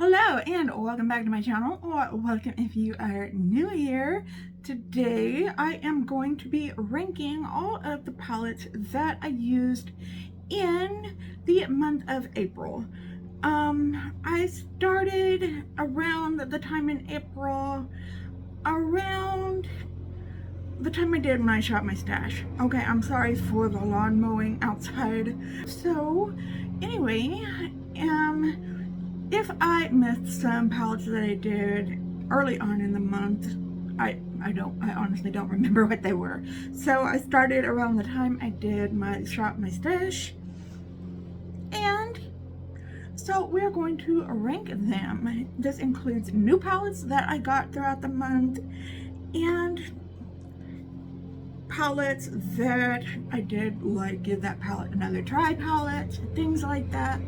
Hello and welcome back to my channel, or welcome if you are new here. Today I am going to be ranking all of the palettes that I used in the month of April. I started around the time in April, around the time I did when I shot my stash. Okay, I'm sorry for the lawn mowing outside. So anyway, if I missed some palettes that I did early on in the month, I honestly don't remember what they were. So I started around the time I did my shop my stash, and so we're going to rank them. This includes new palettes that I got throughout the month and palettes that I did, like give that palette another try palettes, things like that.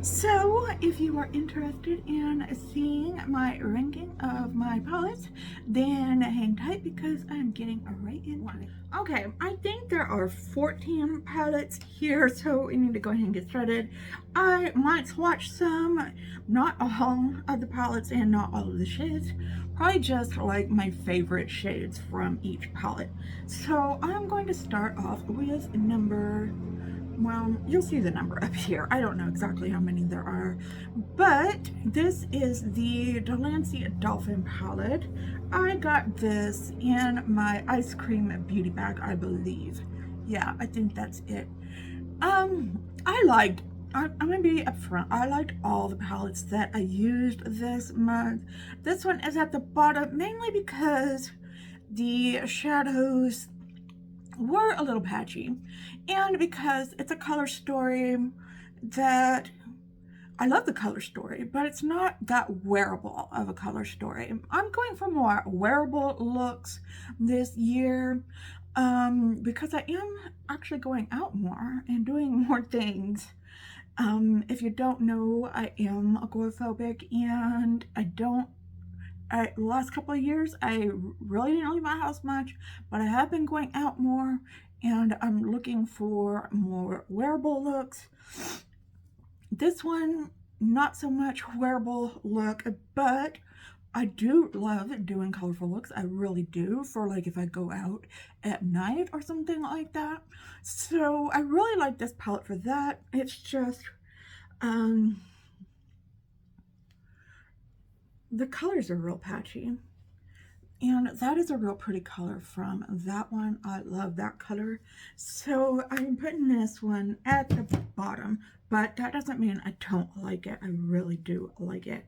So if you are interested in seeing my ranking of my palettes, then hang tight because I'm getting right into it. Okay, I think there are 14 palettes here, so we need to go ahead and get started. I might swatch some, not all of the palettes and not all of the shades, probably just like my favorite shades from each palette. So I'm going to start off with number, well, you'll see the number up here. I don't know exactly how many there are, but this is the Delancey Dolphin palette. I got this in my ice cream beauty bag, I believe. Yeah, I think that's it. I'm gonna be upfront. I liked all the palettes that I used this month. This one is at the bottom mainly because the shadows were a little patchy, and because it's a color story that I love the color story, but it's not that wearable of a color story. I'm going for more wearable looks this year because I am actually going out more and doing more things. If you don't know, I am agoraphobic, and the last couple of years, I really didn't leave my house much, but I have been going out more, and I'm looking for more wearable looks. This one, not so much wearable look, but I do love doing colorful looks. I really do, for like if I go out at night or something like that. So I really like this palette for that. It's just, the colors are real patchy. And that is a real pretty color from that one. I love that color. So I'm putting this one at the bottom, but that doesn't mean I don't like it. I really do like it.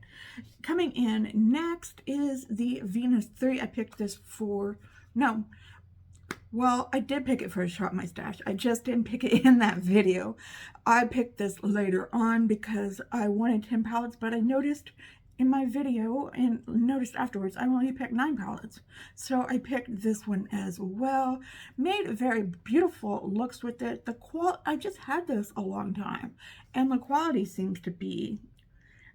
Coming in next is the Venus 3. I picked this for, no, well, I did pick it for a shop my stash. I just didn't pick it in that video. I picked this later on because I wanted 10 palettes, but I noticed in my video and noticed afterwards I only picked 9 palettes. So I picked this one as well. Made very beautiful looks with it. I just had this a long time, and the quality seems to be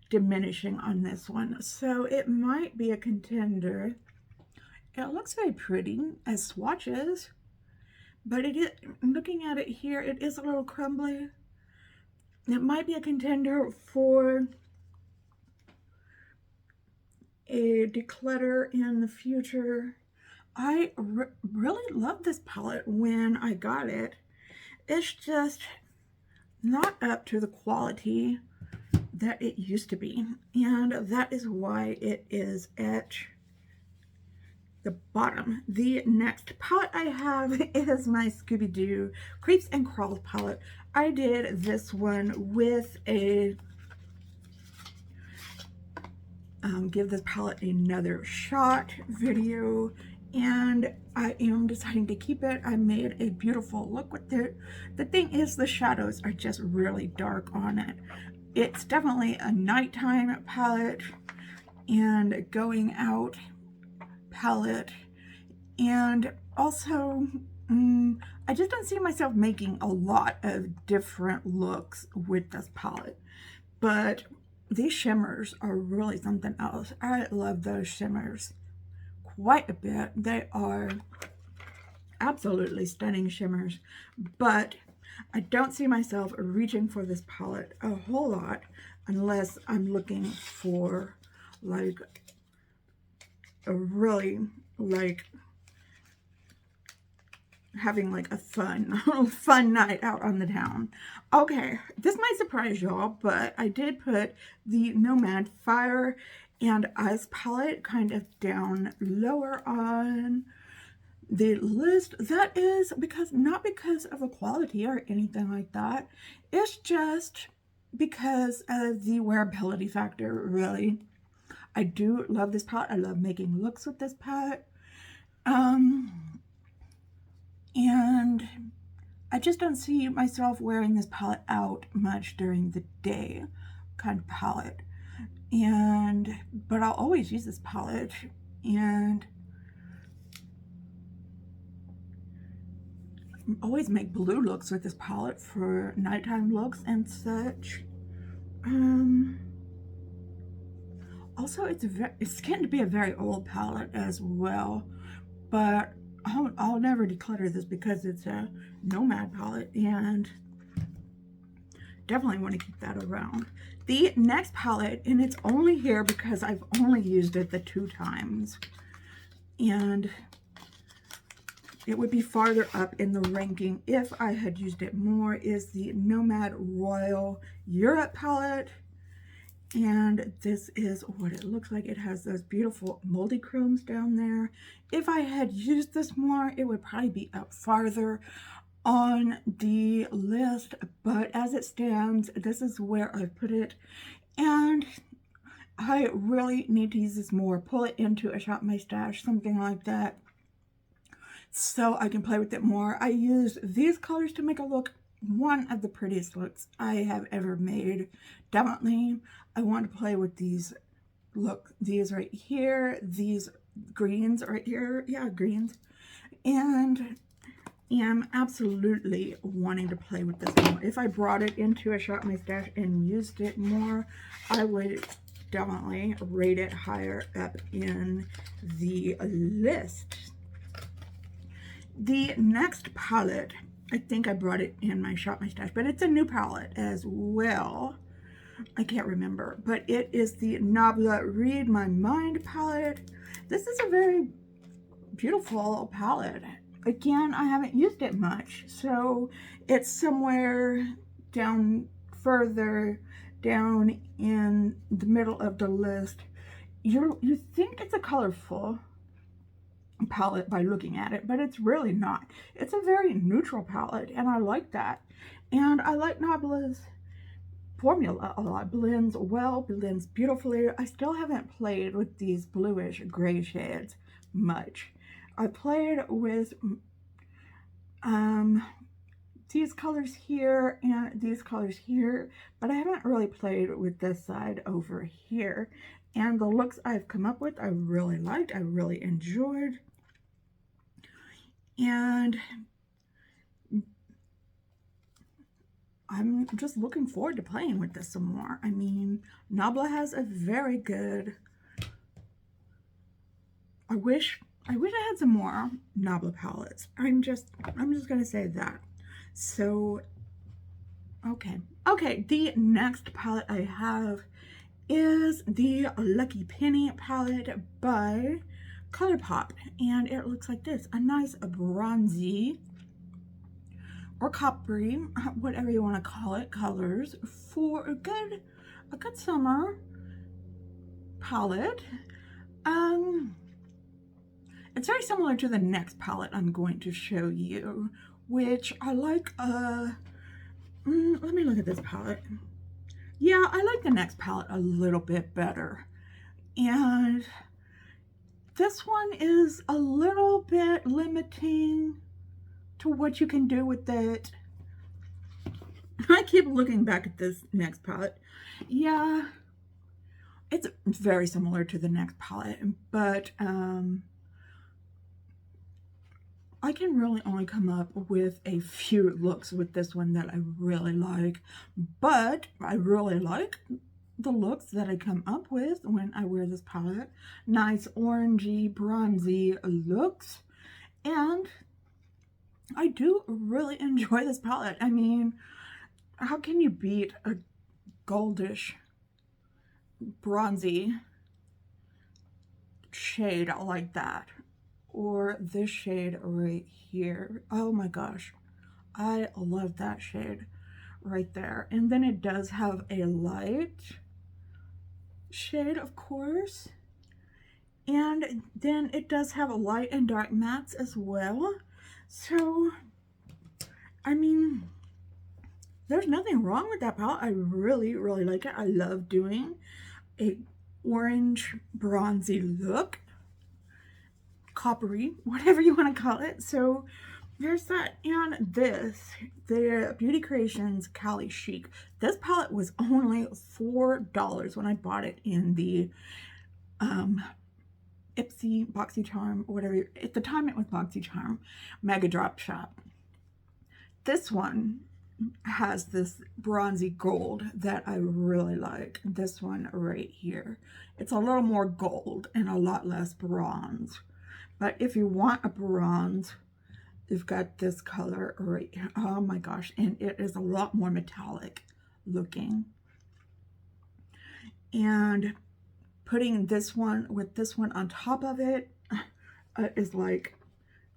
diminishing on this one. So it might be a contender. It looks very pretty as swatches, but it is, looking at it here, it is a little crumbly. It might be a contender for a declutter in the future. I really love this palette when I got it. It's just not up to the quality that it used to be, and that is why it is at the bottom. The next palette I have is my Scooby-Doo Creeps and Crawls palette. I did this one with a give this palette another shot video, and I am deciding to keep it. I made a beautiful look with it. The thing is, the shadows are just really dark on it. It's definitely a nighttime palette and going out palette, and also I just don't see myself making a lot of different looks with this palette, but these shimmers are really something else. I love those shimmers quite a bit. They are absolutely stunning shimmers, but I don't see myself reaching for this palette a whole lot unless I'm looking for like a really like having like a fun night out on the town. Okay, this might surprise y'all, but I did put the Nomad Fire and Ice palette kind of down lower on the list. That is because, not because of the quality or anything like that, it's just because of the wearability factor, really. I do love this palette. I love making looks with this palette. And I just don't see myself wearing this palette out much during the day kind of palette. But I'll always use this palette, and always make blue looks with this palette for nighttime looks and such. Also, it's getting to be a very old palette as well, but I'll never declutter this because it's a Nomad palette, and definitely want to keep that around. The next palette, and it's only here because I've only used it the 2 times, and it would be farther up in the ranking if I had used it more, is the Nomad Royal Europe palette. And this is what it looks like. It has those beautiful multi chromes down there. If I had used this more, it would probably be up farther on the list, but as it stands, this is where I put it, and I really need to use this more. Pull it into a Shop My Stash, something like that, so I can play with it more. I use these colors to make a look one of the prettiest looks I have ever made. Definitely, I want to play with these. Look, these right here, these greens right here, yeah, greens, and am absolutely wanting to play with this more. If I brought it into a Shop My Stash and used it more, I would definitely rate it higher up in the list. The next palette, I think I brought it in my Shop My Stash, but it's a new palette as well. I can't remember, but it is the Nabla Read My Mind palette. This is a very beautiful palette. Again, I haven't used it much, so it's somewhere down, further down in the middle of the list. You think it's a colorful palette by looking at it, but it's really not. It's a very neutral palette, and I like that. And I like Nabla's formula a lot. Blends well, blends beautifully. I still haven't played with these bluish gray shades much. I played with these colors here and these colors here, but I haven't really played with this side over here. And the looks I've come up with, I really liked, I really enjoyed. And I'm just looking forward to playing with this some more. I mean, Nabla has a very good... I wish I had some more Nabla palettes. I'm just gonna say that. So, okay, the next palette I have is the Lucky Penny palette by ColourPop, and it looks like this: a nice bronzy or coppery, whatever you want to call it, colors for a good summer palette. It's very similar to the next palette I'm going to show you, which I like. Let me look at this palette. Yeah, I like the next palette a little bit better. And this one is a little bit limiting to what you can do with it. I keep looking back at this next palette. Yeah, it's very similar to the next palette, but I can really only come up with a few looks with this one that I really like, but I really like the looks that I come up with when I wear this palette. Nice orangey, bronzy looks, and I do really enjoy this palette. I mean, how can you beat a goldish bronzy shade like that, or this shade right here. Oh my gosh, I love that shade right there. And then it does have a light shade, of course, and then it does have a light and dark mattes as well. So I mean, there's nothing wrong with that palette. I really like it. I love doing a orange bronzy look, coppery, whatever you want to call it. So there's that. And this, the Beauty Creations Cali Chic. This palette was only $4 when I bought it in the Ipsy, BoxyCharm, whatever. At the time it was BoxyCharm Mega Drop Shop. This one has this bronzy gold that I really like. This one right here. It's a little more gold and a lot less bronze. But if you want a bronze, you've got this color right here. Oh my gosh. And it is a lot more metallic looking. And putting this one with this one on top of it is like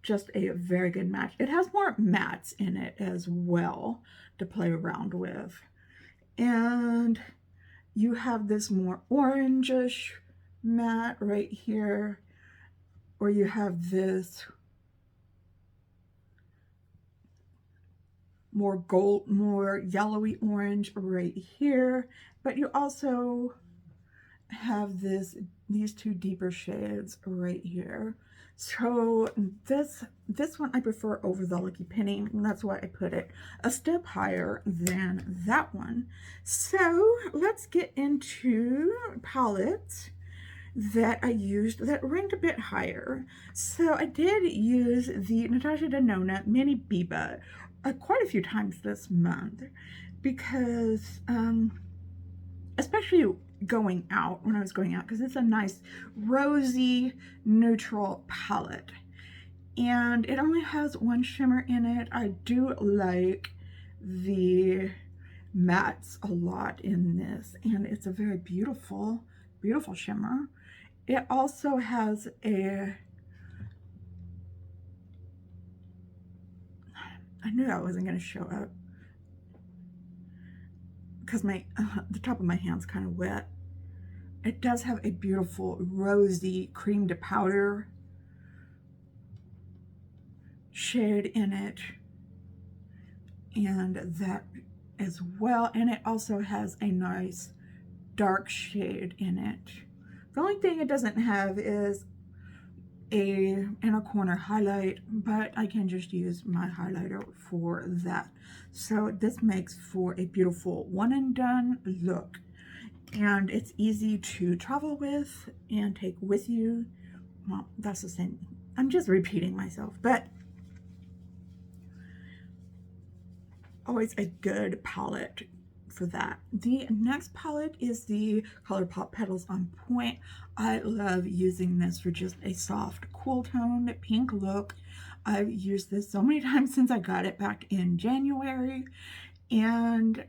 just a very good match. It has more mattes in it as well to play around with. And you have this more orangish matte right here, or you have this more gold, more yellowy orange right here, but you also have these two deeper shades right here. So this one I prefer over the Lucky Penny, and that's why I put it a step higher than that one. So let's get into palettes that I used that ranked a bit higher. So I did use the Natasha Denona Mini Biba quite a few times this month because especially going out, when I was going out, because it's a nice rosy neutral palette and it only has one shimmer in it. I do like the mattes a lot in this, and it's a very beautiful shimmer. It also has a, I knew that wasn't going to show up because my the top of my hand's kind of wet. It does have a beautiful rosy cream to powder shade in it, and that as well. And it also has a nice dark shade in it. The only thing it doesn't have is a inner corner highlight, but I can just use my highlighter for that. So this makes for a beautiful one and done look, and it's easy to travel with and take with you. Well, that's the same. I'm just repeating myself, but always a good palette for that. The next palette is the ColourPop Petals on Point. I love using this for just a soft, cool toned pink look. I've used this so many times since I got it back in January, and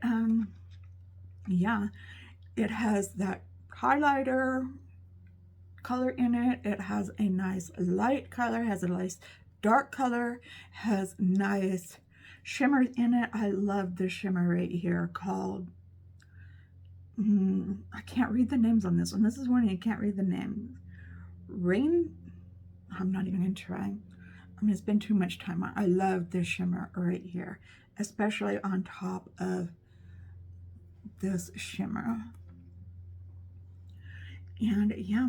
yeah, it has that highlighter color in it. It has a nice light color, has a nice dark color, has nice shimmers in it. I love this shimmer right here called, I can't read the names on this one. This is one you can't read the names. Rain, I'm not even gonna try. I'm gonna spend too much time on. I love this shimmer right here, especially on top of this shimmer. And yeah,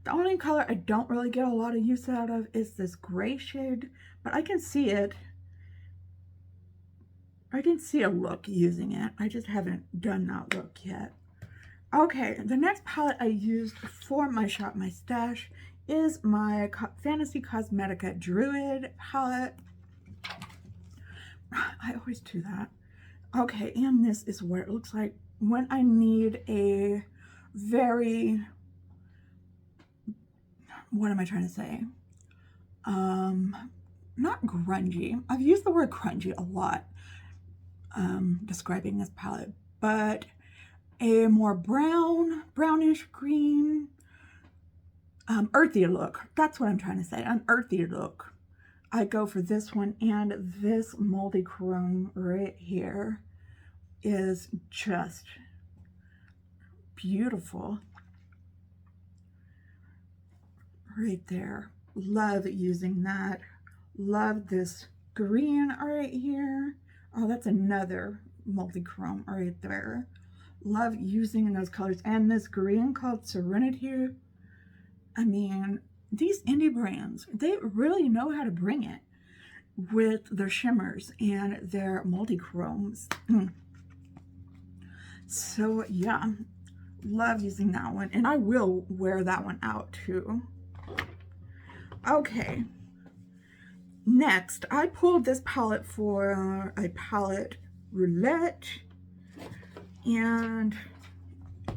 the only color I don't really get a lot of use out of is this gray shade, but I can see it. I can see a look using it. I just haven't done that look yet. Okay, the next palette I used for my Shop My Stash is my Fantasy Cosmetica Druid palette. I always do that. Okay, and this is what it looks like when I need a very, what am I trying to say? Not grungy. I've used the word grungy a lot describing this palette, but a more brownish green, earthy look. That's what I'm trying to say, an earthy look. I go for this one, and this multi chrome right here is just beautiful. Right there. Love using that. Love this green right here. Oh, that's another multi-chrome right there. Love using those colors. And this green called Serenity. I mean, these indie brands, they really know how to bring it with their shimmers and their multi-chromes. So yeah, love using that one. And I will wear that one out too. Okay. Next, I pulled this palette for a palette roulette, and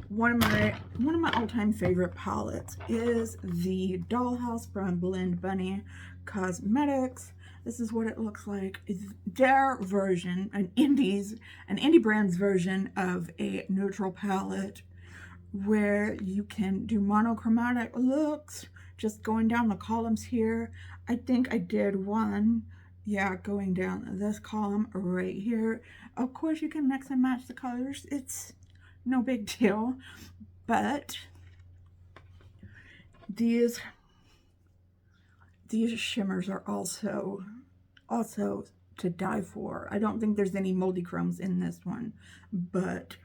one of my all-time favorite palettes is the Dollhouse from Blend Bunny Cosmetics. This is what it looks like. It's their version, an indie brand's version of a neutral palette where you can do monochromatic looks, just going down the columns here. I think I did one, yeah, going down this column right here. Of course, you can mix and match the colors. It's no big deal, but these shimmers are also to die for. I don't think there's any multi-chromes in this one, but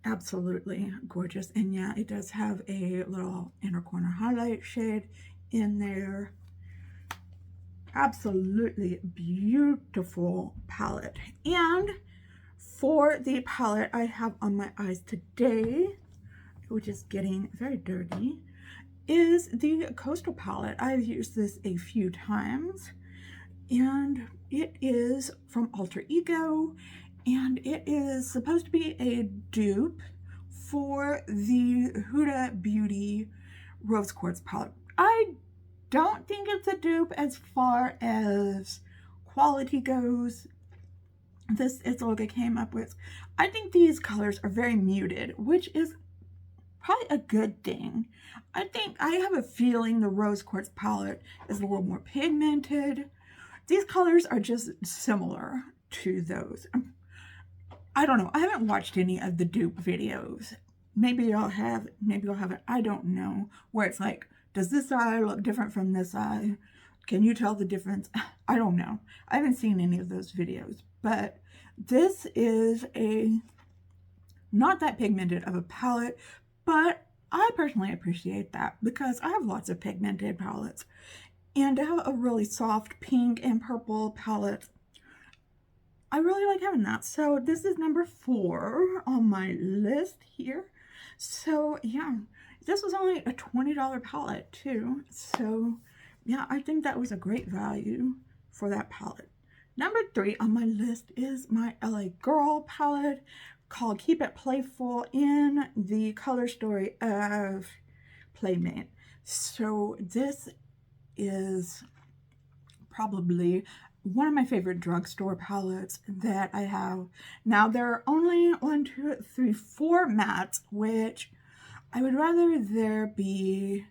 absolutely gorgeous. And yeah, it does have a little inner corner highlight shade in there. Absolutely beautiful palette. And for the palette I have on my eyes today, which is getting very dirty, is the Coastal palette. I've used this a few times, and it is from Alter Ego, and it is supposed to be a dupe for the Huda Beauty Rose Quartz palette. I don't think it's a dupe as far as quality goes. This is the look I came up with. I think these colors are very muted, which is probably a good thing. I have a feeling the Rose Quartz palette is a little more pigmented. These colors are just similar to those. I don't know. I haven't watched any of the dupe videos. Maybe I'll have, maybe I'll have it. I don't know. Where it's like, does this eye look different from this eye? Can you tell the difference? I don't know. I haven't seen any of those videos, but this is not that pigmented of a palette, but I personally appreciate that because I have lots of pigmented palettes, and to have a really soft pink and purple palette, I really like having that. So this is number 4 on my list here. So yeah, this was only a $20 palette too. So yeah, I think that was a great value for that palette. Number 3 on my list is my LA Girl palette called Keep It Playful in the color story of Playmate. So this is probably one of my favorite drugstore palettes that I have. Now there are only 1, 2, 3, 4 mattes, which I would rather there be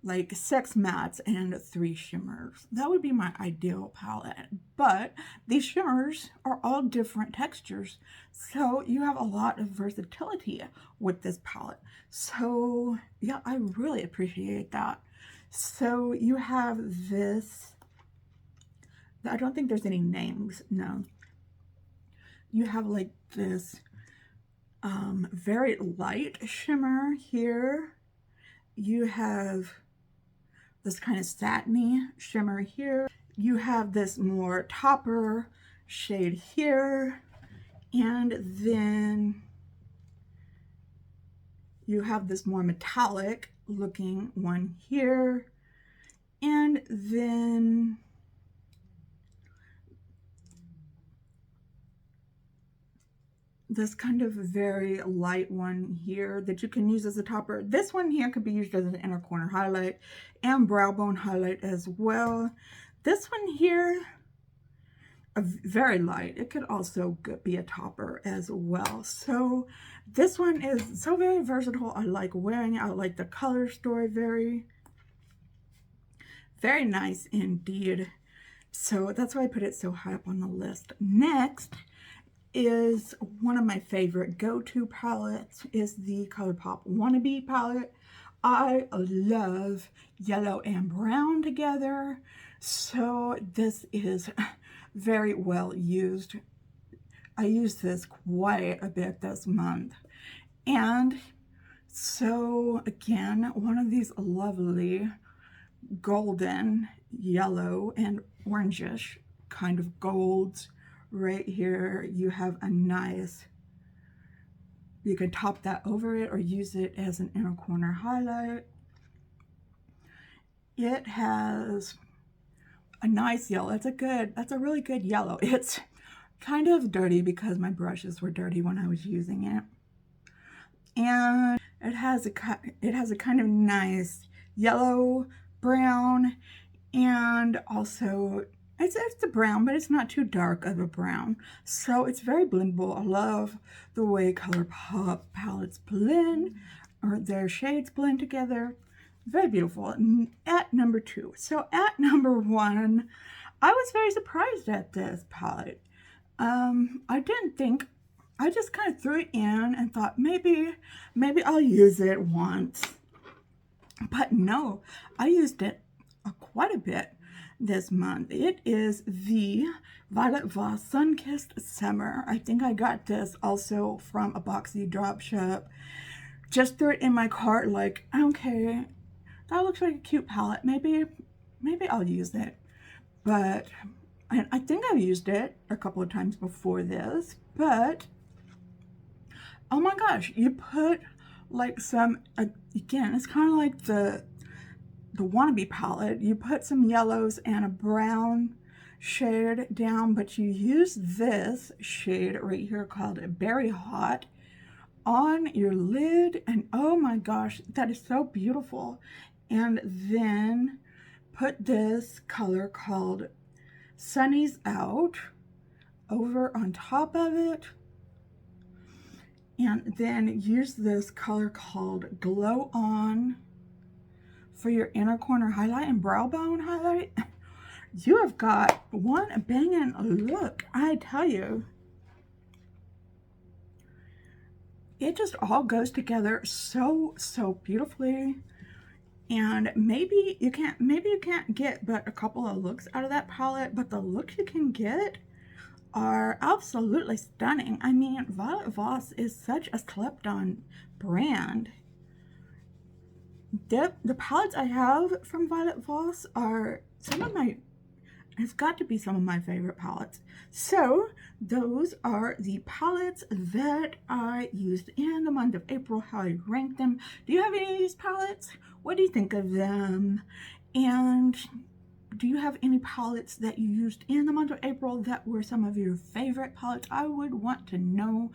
like 6 mattes and 3 shimmers. That would be my ideal palette. But these shimmers are all different textures, so you have a lot of versatility with this palette. So yeah, I really appreciate that. So you have this, I don't think there's any names, no. You have like this very light shimmer here. You have this kind of satiny shimmer here. You have this more topper shade here. And then you have this more metallic looking one here. And then this kind of very light one here that you can use as a topper. This one here could be used as an inner corner highlight and brow bone highlight as well. This one here very light. It could also be a topper as well. So this one is so very versatile. I like wearing it. I like the color story. Very, very nice indeed. So that's why I put it so high up on the list. Next is one of my favorite go-to palettes is the ColourPop Wannabe palette. I love yellow and brown together. So this is very well used. I use this quite a bit this month. And so again, one of these lovely golden, yellow, and orangish kind of golds. Right here, you have a nice, you can top that over it or use it as an inner corner highlight. It has a nice yellow. That's a really good yellow. It's kind of dirty because my brushes were dirty when I was using it. And it has a kind of nice yellow, brown, and also it's a brown, but it's not too dark of a brown. So it's very blendable. I love the way ColourPop palettes blend, or their shades blend together. Very beautiful. At number 2. So at number 1, I was very surprised at this palette. I didn't think, I just kind of threw it in and thought maybe I'll use it once. But no, I used it quite a bit this month. It is the Violet Voss Sun-Kissed Summer. I think I got this also from a Boxy drop shop. Just threw it in my cart like, okay, that looks like a cute palette. Maybe I'll use it. But I think I've used it a couple of times before this, but oh my gosh, you put like some, again, it's kind of like the Wannabe palette. You put some yellows and a brown shade down, but you use this shade right here called Berry Hot on your lid, and oh my gosh, that is so beautiful. And then put this color called Sunny's Out over on top of it, and then use this color called Glow On for your inner corner highlight and brow bone highlight. You have got one banging look, I tell you. It just all goes together so beautifully. And maybe you can't get but a couple of looks out of that palette, but the looks you can get are absolutely stunning. I mean, Violet Voss is such a slept-on brand. The palettes I have from Violet Voss are it's got to be some of my favorite palettes. So those are the palettes that I used in the month of April, how I ranked them. Do you have any of these palettes? What do you think of them? And do you have any palettes that you used in the month of April that were some of your favorite palettes? I would want to know.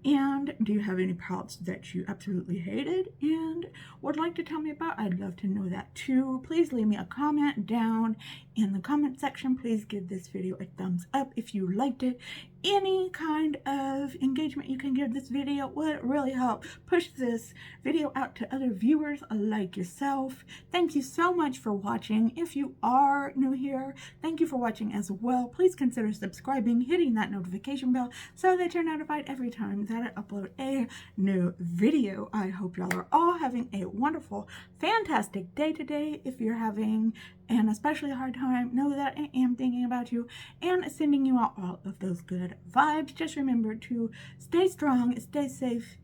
And do you have any palettes that you absolutely hated and would like to tell me about? I'd love to know that too. Please leave me a comment down in the comment section. Please give this video a thumbs up if you liked it. Any kind of engagement you can give this video would really help push this video out to other viewers like yourself. Thank you so much for watching. If you are new here, thank you for watching as well. Please consider subscribing, hitting that notification bell so that you're notified every time that I upload a new video. I hope y'all are all having a wonderful, fantastic day today. If you're having an especially hard time, know that I am thinking about you and sending you out all of those good vibes. Just remember to stay strong, stay safe,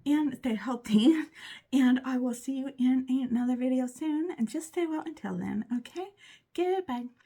and stay healthy. And I will see you in another video soon. And just stay well until then, okay? Goodbye.